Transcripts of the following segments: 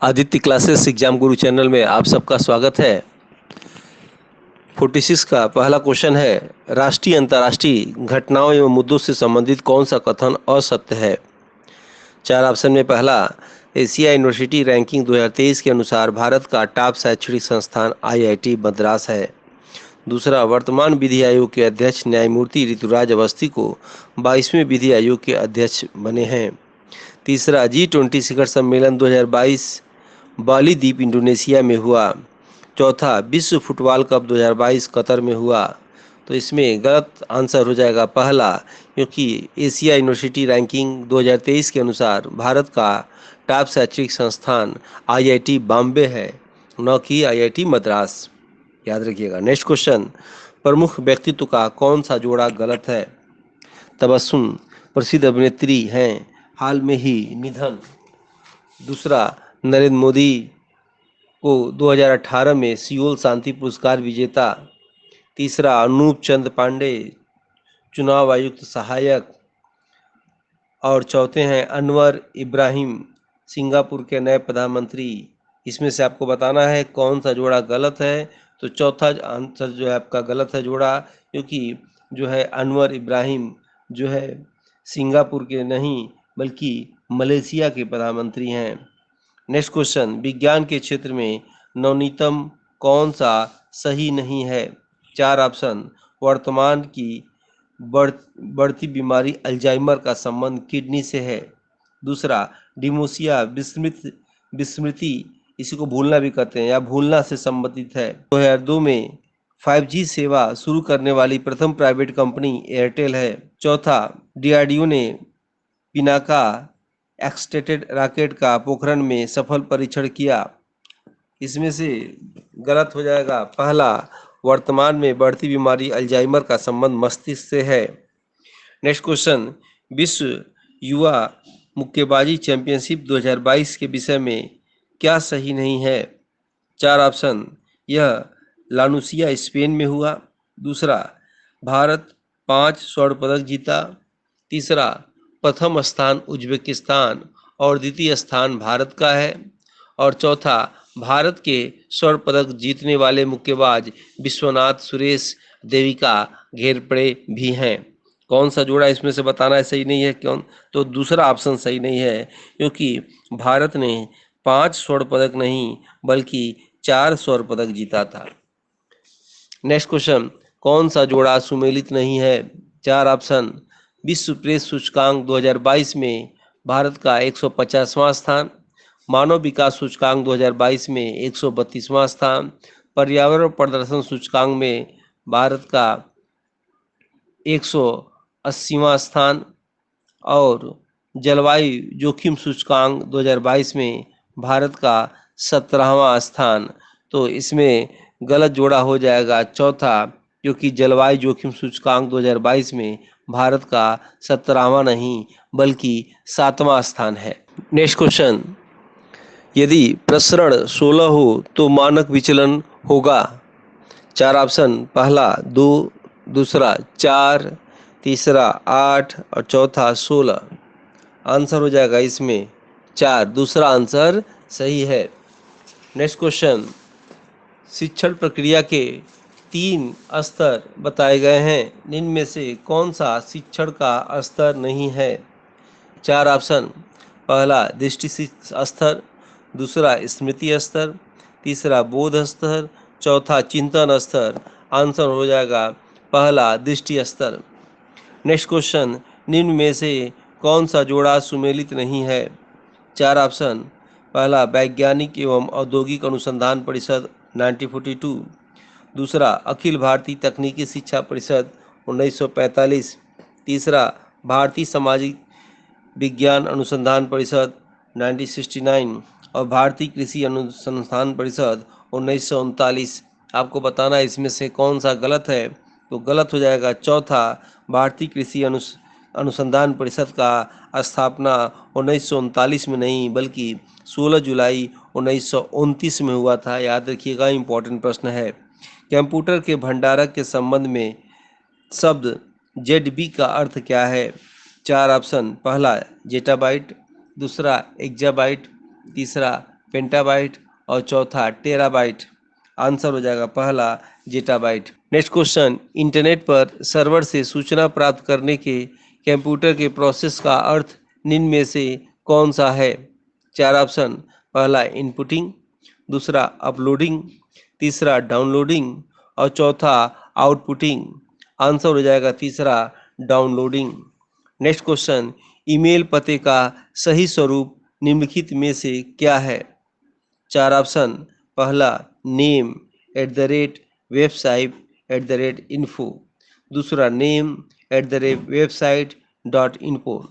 Aditya classes exam गुरु channel में आप सबका स्वागत है। 46 का पहला क्वेश्चन है, राष्ट्रीय अंतर्राष्ट्रीय घटनाओं एवं मुद्दों से संबंधित कौन सा कथन असत्य है। चार ऑप्शन में पहला, एशिया यूनिवर्सिटी रैंकिंग 2023 के अनुसार भारत का टॉप शैक्षणिक संस्थान आईआईटी मद्रास है। दूसरा, वर्तमान विधि आयोग के अध्यक्ष न्यायमूर्ति ऋतुराज अवस्थी को 22वें विधि आयोग के अध्यक्ष बने हैं। तीसरा, G20 शिखर सम्मेलन 2022 बाली द्वीप इंडोनेशिया में हुआ। चौथा, विश्व फुटबॉल कप 2022 कतर में हुआ। तो इसमें गलत आंसर हो जाएगा पहला, क्योंकि एशिया यूनिवर्सिटी रैंकिंग 2023 के अनुसार भारत का टॉप शैक्षणिक संस्थान आईआईटी बॉम्बे है, न कि आईआईटी मद्रास। याद रखिएगा। नेक्स्ट क्वेश्चन, प्रमुख व्यक्तित्व का कौन सा जोड़ा गलत है। तबस्सुम प्रसिद्ध अभिनेत्री हैं, हाल में ही निधन। दूसरा, नरेंद्र मोदी को 2018 में सियोल शांति पुरस्कार विजेता। तीसरा, अनूप चंद पांडे चुनाव आयुक्त सहायक। और चौथे हैं अनवर इब्राहिम सिंगापुर के नए प्रधानमंत्री। इसमें से आपको बताना है कौन सा जोड़ा गलत है। तो चौथा आंसर जो है आपका गलत है जोड़ा, क्योंकि जो है अनवर इब्राहिम जो है सिंगापुर के नहीं बल्कि मलेशिया के प्रधानमंत्री हैं। नेक्स्ट क्वेश्चन, विज्ञान के क्षेत्र में नवनीतम कौन सा सही नहीं है। चार ऑप्शन, वर्तमान की बढ़ती बीमारी अल्जाइमर का संबंध किडनी से है। दूसरा, डिमोशिया विस्मृति, इसी को भूलना भी कहते हैं या भूलना से संबंधित है। 2002 में 5G सेवा शुरू करने वाली प्रथम प्राइवेट कंपनी एयरटेल है। चौथा, डीआरडीओ ने पिनाका एक्सटेटेड रॉकेट का पोखरण में सफल परीक्षण किया। इसमें से गलत हो जाएगा पहला, वर्तमान में बढ़ती बीमारी अल्जाइमर का संबंध मस्तिष्क से है। नेक्स्ट क्वेश्चन, विश्व युवा मुक्केबाजी चैंपियनशिप 2022 के विषय में क्या सही नहीं है। चार ऑप्शन, यह लानुसिया स्पेन में हुआ। दूसरा, भारत 5 स्वर्ण पदक जीता। तीसरा, प्रथम स्थान उज्बेकिस्तान और द्वितीय स्थान भारत का है। और चौथा, भारत के स्वर्ण पदक जीतने वाले मुक्केबाज विश्वनाथ सुरेश देविका घेरपड़े भी हैं। कौन सा जोड़ा इसमें से बताना है सही नहीं है कौन। तो दूसरा ऑप्शन सही नहीं है, क्योंकि भारत ने 5 स्वर्ण पदक नहीं बल्कि 4 स्वर्ण पदक जीता था। नेक्स्ट क्वेश्चन, कौन सा जोड़ा सुमेलित नहीं है। चार ऑप्शन, विश्व प्रेस सूचकांक 2022 में भारत का 150वां स्थान। मानव विकास सूचकांक 2022 में 132वां स्थान। पर्यावरण प्रदर्शन सूचकांक में भारत का 180वां स्थान। और जलवायु जोखिम सूचकांक 2022 में भारत का 17वां स्थान। तो इसमें गलत जोड़ा हो जाएगा चौथा, क्योंकि जलवायु जोखिम सूचकांक 2022 में भारत का 17वां नहीं बल्कि 7वां स्थान है। नेक्स्ट क्वेश्चन, यदि प्रसरण 16 हो तो मानक विचलन होगा। चार ऑप्शन, पहला 2, दूसरा 4, तीसरा 8 और चौथा 16। आंसर हो जाएगा इसमें 4, दूसरा आंसर सही है। नेक्स्ट क्वेश्चन, शिक्षण प्रक्रिया के 3 स्तर बताए गए हैं, इनमें से कौन सा शिक्षण का स्तर नहीं है। चार ऑप्शन, पहला दृष्टि स्तर, दूसरा स्मृति स्तर, तीसरा बोध स्तर, चौथा चिंतन स्तर। आंसर हो जाएगा पहला दृष्टि स्तर। नेक्स्ट क्वेश्चन, निम्न में से कौन सा जोड़ा सुमेलित नहीं है। चार ऑप्शन, पहला वैज्ञानिक एवं औद्योगिक अनुसंधान परिषद 1942, दूसरा अखिल भारतीय तकनीकी शिक्षा परिषद 1945, तीसरा भारतीय सामाजिक विज्ञान अनुसंधान परिषद 1969 और भारतीय कृषि अनुसंधान परिषद 1939। आपको बताना है इसमें से कौन सा गलत है। तो गलत हो जाएगा चौथा, भारतीय कृषि अनुसंधान परिषद का स्थापना 1939 में नहीं बल्कि 16 जुलाई 1929 में हुआ था। याद रखिएगा, इम्पोर्टेंट प्रश्न है। कंप्यूटर के भंडारक के संबंध में शब्द जेडबी का अर्थ क्या है। चार ऑप्शन, पहला जेटाबाइट, दूसरा एक्जाबाइट, तीसरा पेंटाबाइट और चौथा टेराबाइट। आंसर हो जाएगा पहला जेटाबाइट। नेक्स्ट क्वेश्चन, इंटरनेट पर सर्वर से सूचना प्राप्त करने के कंप्यूटर के प्रोसेस का अर्थ निम्न में से कौन सा है? चार ऑप्शन, पहला इनपुटिंग, दूसरा अपलोडिंग, तीसरा डाउनलोडिंग और चौथा आउटपुटिंग। आंसर हो जाएगा तीसरा डाउनलोडिंग। नेक्स्ट क्वेश्चन, ईमेल पते का सही स्वरूप निम्नलिखित में से क्या है? चार ऑप्शन, पहला नेम @website@info, दूसरा नेम @website.info,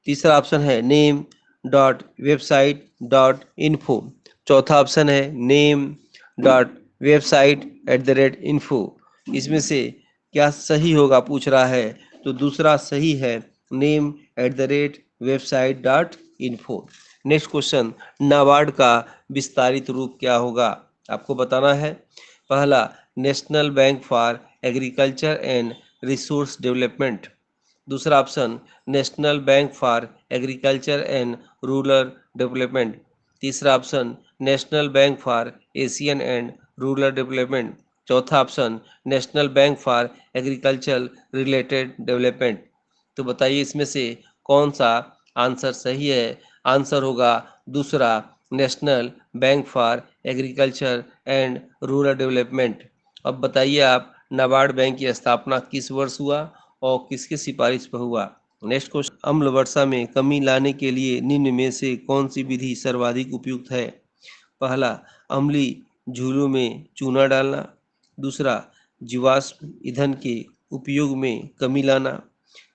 तीसरा ऑप्शन है name dot website dot info, चौथा ऑप्शन है नेम डॉट वेबसाइट @info। इसमें से क्या सही होगा पूछ रहा है, तो दूसरा सही है name @website.info। Next question, NABARD का विस्तारित रूप क्या होगा? आपको बताना है। पहला national bank for agriculture and resource development, दूसरा option national bank for agriculture and rural development, तीसरा option national bank for Asian and rural development, चौथा option national bank for agriculture related development. तो बताइए इसमें से कौन सा आंसर सही है? आंसर होगा दूसरा national bank for agriculture and rural development. अब बताइए आप, नाबार्ड बैंक की स्थापना किस वर्ष हुआ और किसके सिफारिश पर हुआ? नेक्स्ट क्वेश्चन, अम्ल वर्षा में कमी लाने के लिए निम्न में से कौन सी विधि सर्वाधिक उपयुक्त है? पहला अम्लीय झूलों में चूना डालना, दूसरा जीवाश्म ईंधन के उपयोग में कमी लाना,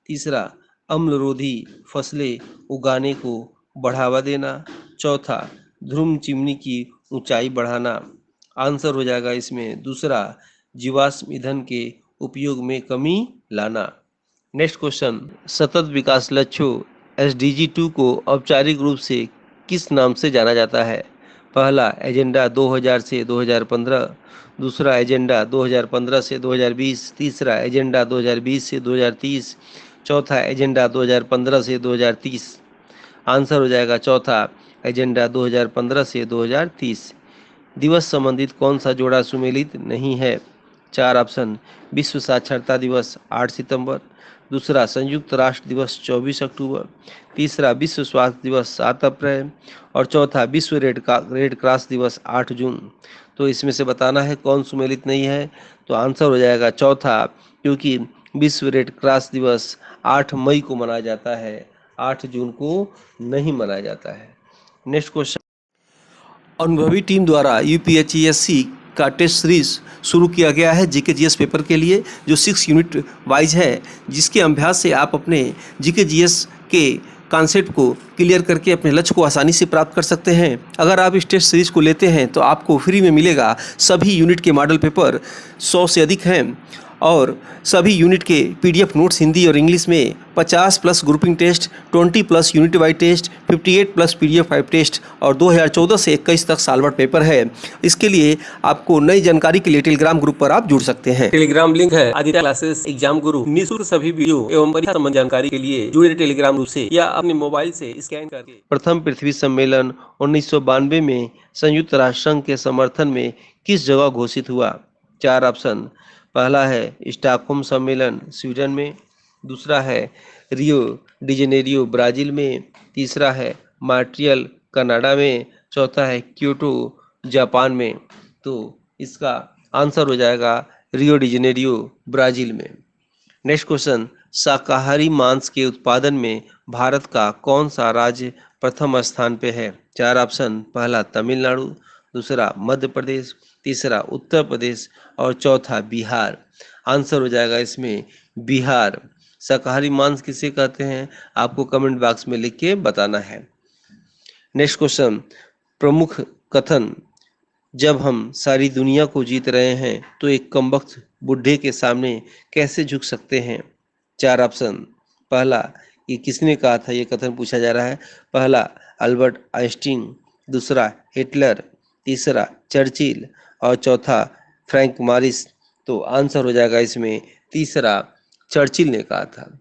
तीसरा अम्लरोधी फसलें उगाने को बढ़ावा देना, चौथा ध्रुव चिमनी की ऊंचाई बढ़ाना। आंसर हो जाएगा इसमें दूसरा जीवाश्म ईंधन के उपयोग में कमी लाना। नेक्स्ट क्वेश्चन, सतत विकास लक्ष्यों SDG 2 को औपचारिक रूप से किस नाम से जाना जाता है? पहला एजेंडा 2000 से 2015, दूसरा एजेंडा 2015 से 2020, तीसरा एजेंडा 2020 से 2030, चौथा एजेंडा 2015 से 2030। आंसर हो जाएगा चौथा एजेंडा 2015 से 2030। दिवस संबंधित कौन सा जोड़ा सुमेलित नहीं है? चार ऑप्शन, विश्व साक्षरता दिवस 8 सितंबर, दूसरा संयुक्त राष्ट्र दिवस 24 अक्टूबर, तीसरा विश्व स्वास्थ्य दिवस 7 अप्रैल और चौथा विश्व रेड क्रॉस दिवस 8 जून। तो इसमें से बताना है कौन सुमेलित नहीं है, तो आंसर हो जाएगा चौथा, क्योंकि विश्व रेड क्रॉस दिवस 8 मई को मनाया जाता है, 8 जून को नहीं मनाया जाता है। नेक्स्ट क्वेश्चन, अनुभवी टीम द्वारा UPSC का टेस्ट सीरीज शुरू किया गया है GK/GS पेपर के लिए, जो 6 यूनिट वाइज है, जिसके अभ्यास से आप अपने GK/GS के कॉन्सेप्ट को क्लियर करके अपने लक्ष्य को आसानी से प्राप्त कर सकते हैं। अगर आप इस टेस्ट सीरीज को लेते हैं तो आपको फ्री में मिलेगा सभी यूनिट के मॉडल पेपर, 100 से अधिक हैं, और सभी यूनिट के PDF नोट्स हिंदी और इंग्लिश में, 50+ grouping test, 20+ unit wise test, 58+ PDF 5 test और 2014 से 21 तक साल भर पेपर है। इसके लिए आपको नई जानकारी के लिए टेलीग्राम ग्रुप पर आप जुड़ सकते हैं। टेलीग्राम लिंक है आदित्य क्लासेस एग्जाम गुरु। निःशुल्क सभी वीडियो एवं परीक्षा संबंधी जानकारी के लिए जुड़े टेलीग्राम ग्रुप से या अपने मोबाइल से स्कैन करके। प्रथम पृथ्वी सम्मेलन 1992 में संयुक्त राष्ट्र संघ के समर्थन में किस जगह घोषित हुआ? चार ऑप्शन, पहला है स्टॉकहोम सम्मेलन स्वीडन में, दूसरा है रियो डी जेनेरियो ब्राजील में, तीसरा है मॉन्ट्रियल कनाडा में, चौथा है क्योटो जापान में। तो इसका आंसर हो जाएगा रियो डी जेनेरियो ब्राजील में। नेक्स्ट क्वेश्चन, शाकाहारी मांस के उत्पादन में भारत का कौन सा राज्य प्रथम स्थान पे है? चार ऑप्शन, पहला तमिलनाडु, दूसरा मध्य प्रदेश, तीसरा उत्तर प्रदेश और चौथा बिहार। आंसर हो जाएगा इसमें बिहार। शाकाहारी मांस किसे कहते हैं, आपको कमेंट बॉक्स में लिख के बताना है। नेक्स्ट क्वेश्चन, प्रमुख कथन, जब हम सारी दुनिया को जीत रहे हैं तो एक कमबख्त बुढ़े के सामने कैसे झुक सकते हैं? चार ऑप्शन, पहला, ये किसने कहा था, ये कथन पूछा जा रहा है। पहला अल्बर्ट आइंस्टीन, दूसरा हिटलर, तीसरा चर्चिल और चौथा फ्रैंक मॉरिस। तो आंसर हो जाएगा इसमें तीसरा, चर्चिल ने कहा था।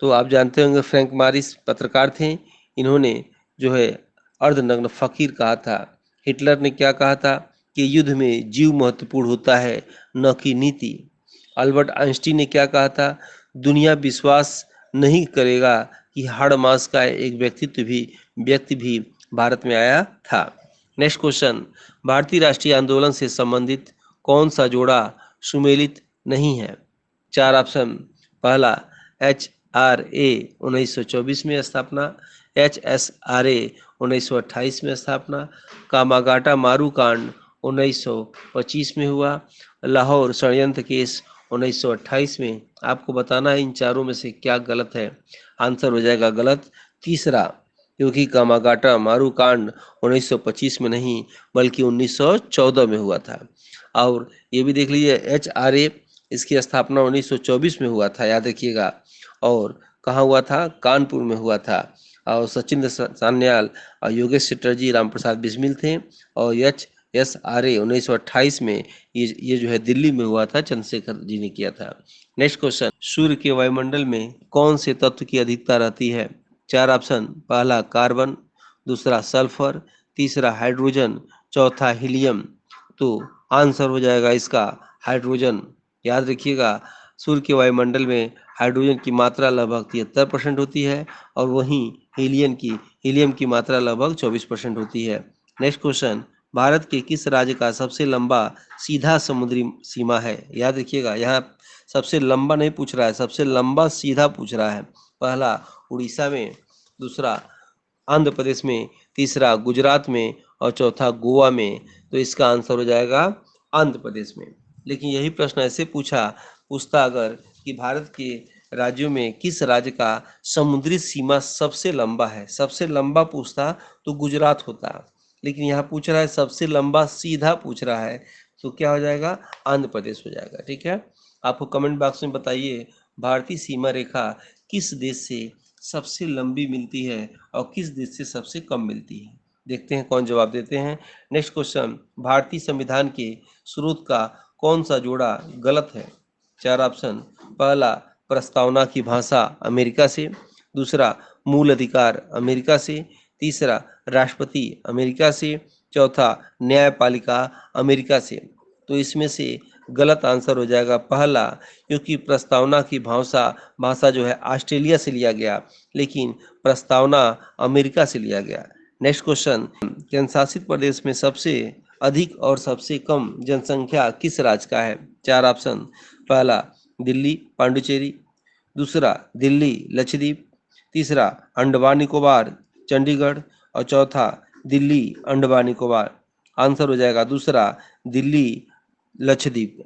तो आप जानते होंगे फ्रैंक मॉरिस पत्रकार थे, इन्होंने जो है अर्धनग्न फकीर कहा था। हिटलर ने क्या कहा था कि युद्ध में जीव महत्वपूर्ण होता है, न कि नीति। अल्बर्ट आइंस्टीन ने क्या कहा था, दुनिया विश्वास नहीं करेगा कि हाड़ मास का एक व्यक्ति भी भारत में आया था। नेक्स्ट क्वेश्चन, भारतीय राष्ट्रीय आंदोलन से संबंधित कौन सा जोड़ा सुमेलित नहीं है? चार ऑप्शन, पहला HRA 1924 में स्थापना, HSRA 1928 में स्थापना, कामागाटा मारू कांड 1925 में हुआ, लाहौर षड्यंत्र केस 1928 में। आपको बताना है इन चारों में से क्या गलत है। आंसर हो जाएगा गलत तीसरा, क्योंकि कामागाटा मारू कांड 1925 में नहीं बल्कि 1914 में हुआ था। और ये भी देख लीजिए HRA, इसकी स्थापना 1924 में हुआ था, याद रखिएगा। और कहाँ हुआ था? कानपुर में हुआ था। और सचिंद्र सान्याल और योगेश चटर्जी, रामप्रसाद बिस्मिल थे। और HSRA 1928 में ये जो है दिल्ली में हुआ था, चंद्रशेखर जी ने किया था। नेक्स्ट क्वेश्चन, सूर्य के वायुमंडल में कौन से तत्व की अधिकता रहती है? चार ऑप्शन, पहला कार्बन, दूसरा सल्फर, तीसरा हाइड्रोजन, चौथा हीलियम। तो आंसर हो जाएगा इसका हाइड्रोजन। याद रखिएगा, सूर्य के वायुमंडल में हाइड्रोजन की मात्रा लगभग 73% होती है और वहीं हीलियम की मात्रा लगभग 24% होती है। नेक्स्ट क्वेश्चन, भारत के किस राज्य का सबसे लंबा सीधा समुद्री सीमा है? याद रखिएगा, यहाँ सबसे लंबा नहीं पूछ रहा है, सबसे लंबा सीधा पूछ रहा है। पहला उड़ीसा में, दूसरा आंध्र प्रदेश में, तीसरा गुजरात में और चौथा गोवा में। तो इसका आंसर हो जाएगा आंध्र प्रदेश में। लेकिन यही प्रश्न ऐसे पूछता अगर कि भारत के राज्यों में किस राज्य का समुद्री सीमा सबसे लंबा है, सबसे लंबा पूछता तो गुजरात होता। लेकिन यहाँ पूछ रहा है सबसे लंबा सीधा पूछ रहा है, तो क्या हो जाएगा? आंध्र प्रदेश हो जाएगा। ठीक है, आपको कमेंट बॉक्स में बताइए भारतीय सीमा रेखा किस देश से सबसे लंबी मिलती है और किस देश से सबसे कम मिलती है। देखते हैं कौन जवाब देते हैं। नेक्स्ट क्वेश्चन, भारतीय संविधान के स्रोत का कौन सा जोड़ा गलत है? चार ऑप्शन, पहला प्रस्तावना की भाषा अमेरिका से, दूसरा मूल अधिकार अमेरिका से, तीसरा राष्ट्रपति अमेरिका से, चौथा न्यायपालिका अमेरिका से। तो इसमें से गलत आंसर हो जाएगा पहला, क्योंकि प्रस्तावना की भाषा जो है ऑस्ट्रेलिया से लिया गया, लेकिन प्रस्तावना अमेरिका से लिया गया। नेक्स्ट क्वेश्चन, केंद्र शासित प्रदेश में सबसे अधिक और सबसे कम जनसंख्या किस राज्य का है? चार ऑप्शन, पहला दिल्ली पांडुचेरी, दूसरा दिल्ली लक्षद्वीप, तीसरा अंडमान निकोबार चंडीगढ़ और चौथा दिल्ली अंडमान निकोबार। आंसर हो जाएगा दूसरा दिल्ली लक्षद्वीप।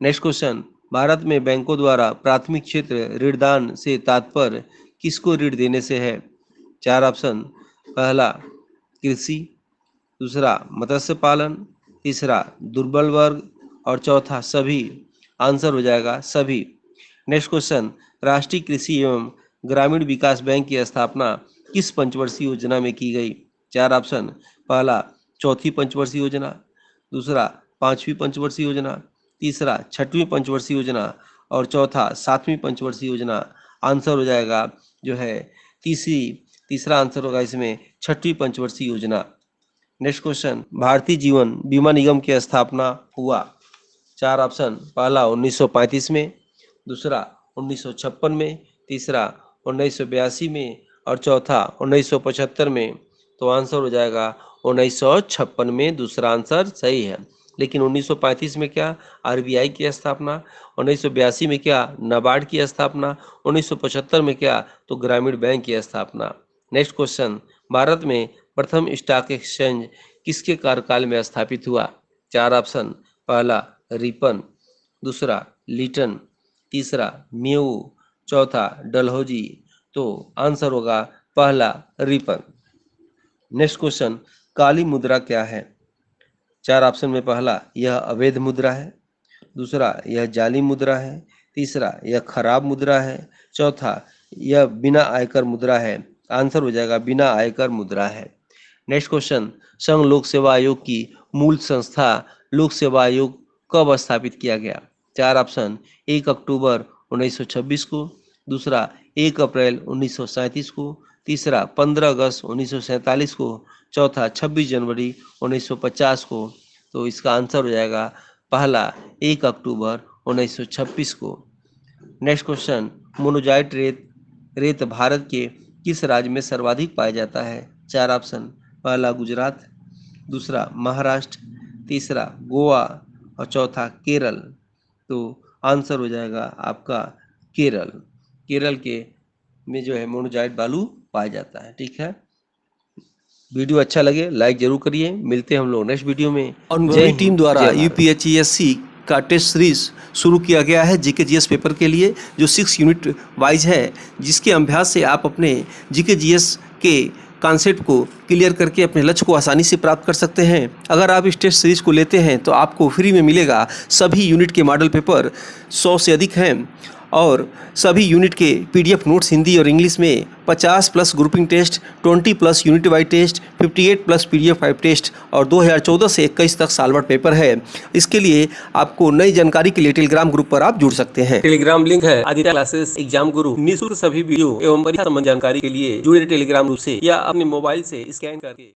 नेक्स्ट क्वेश्चन, भारत में बैंकों द्वारा प्राथमिक क्षेत्र ऋणदान से तात्पर्य किसको ऋण देने से है? चार ऑप्शन, पहला कृषि, दूसरा मत्स्य पालन, तीसरा दुर्बल वर्ग और चौथा सभी। आंसर हो जाएगा सभी। नेक्स्ट क्वेश्चन, राष्ट्रीय कृषि एवं ग्रामीण विकास बैंक की स्थापना किस पंचवर्षीय योजना में की गई? चार ऑप्शन, पहला चौथी पंचवर्षीय योजना, दूसरा पांचवी पंचवर्षीय योजना, तीसरा छठवीं पंचवर्षीय योजना और चौथा सातवीं पंचवर्षीय योजना। आंसर हो जाएगा जो है तीसरा आंसर होगा इसमें छठवीं पंचवर्षीय योजना। नेक्स्ट क्वेश्चन, भारतीय जीवन बीमा निगम की स्थापना हुआ? चार ऑप्शन, पहला 1935 में, दूसरा 1956 में, तीसरा 1982 में और चौथा 1975 में। तो आंसर हो जाएगा 1956 में, दूसरा आंसर सही है। लेकिन 1935 में क्या? RBI की स्थापना, 1982 में क्या? नाबार्ड की स्थापना, 1975 में क्या? तो ग्रामीण बैंक की स्थापना। नेक्स्ट क्वेश्चन, भारत में प्रथम स्टॉक एक्सचेंज किसके कार्यकाल में स्थापित हुआ? चार ऑप्शन, पहला रिपन, दूसरा लीटन, तीसरा म्यू, चौथा डलहौजी। तो आंसर होगा पहला रिपन। नेक्स्ट क्वेश्चन, काली मुद्रा क्या है? चार ऑप्शन में पहला यह अवैध मुद्रा है, दूसरा यह जाली मुद्रा है, तीसरा यह खराब मुद्रा है, चौथा यह बिना आयकर मुद्रा है। आंसर हो जाएगा बिना आयकर मुद्रा है। नेक्स्ट क्वेश्चन, संघ लोक सेवा आयोग की मूल संस्था लोक सेवा आयोग कब स्थापित किया गया? चार ऑप्शन, 1 अक्टूबर 1926 को, दूसरा 1 अप्रैल 1937 को, तीसरा 15 अगस्त 1947 को, चौथा 26 जनवरी 1950 को। तो इसका आंसर हो जाएगा पहला 1 अक्टूबर 1926 को। नेक्स्ट क्वेश्चन, मोनोजाइट रेत भारत के किस राज्य में सर्वाधिक पाया जाता है? चार ऑप्शन, पहला गुजरात, दूसरा महाराष्ट्र, तीसरा गोवा और चौथा केरल। तो आंसर हो जाएगा आपका केरल। केरल के में जो है मोनोजाइट बालू पाया जाता है। ठीक है, वीडियो अच्छा लगे लाइक जरूर करिए। मिलते हैं हम लोग नेक्स्ट वीडियो में। जय टीम द्वारा यूपीएचईएससी का टेस्ट सीरीज शुरू किया गया है जीके जीएस पेपर के लिए, जो 6 यूनिट वाइज है, जिसके अभ्यास से आप अपने जीके जीएस के कॉन्सेप्ट को क्लियर करके अपने लक्ष्य को आसानी से प्राप्त कर सकते हैं। अगर आप इस टेस्ट सीरीज को लेते हैं तो आपको फ्री में मिलेगा सभी यूनिट के मॉडल पेपर, 100 से अधिक हैं, और सभी यूनिट के पीडीएफ नोट्स हिंदी और इंग्लिश में, 50+ grouping test, 20+ unit wise test, 58+ PDF 5 test और 2014 से 21 तक सालभर पेपर है। इसके लिए आपको नई जानकारी के लिए टेलीग्राम ग्रुप पर आप जुड़ सकते हैं। टेलीग्राम लिंक है आदित्य क्लासेस एग्जाम गुरु। निःशुल्क सभी वीडियो एवं परीक्षा संबंधी जानकारी के लिए जुड़े टेलीग्राम ग्रुप से या अपने मोबाइल से स्कैन करके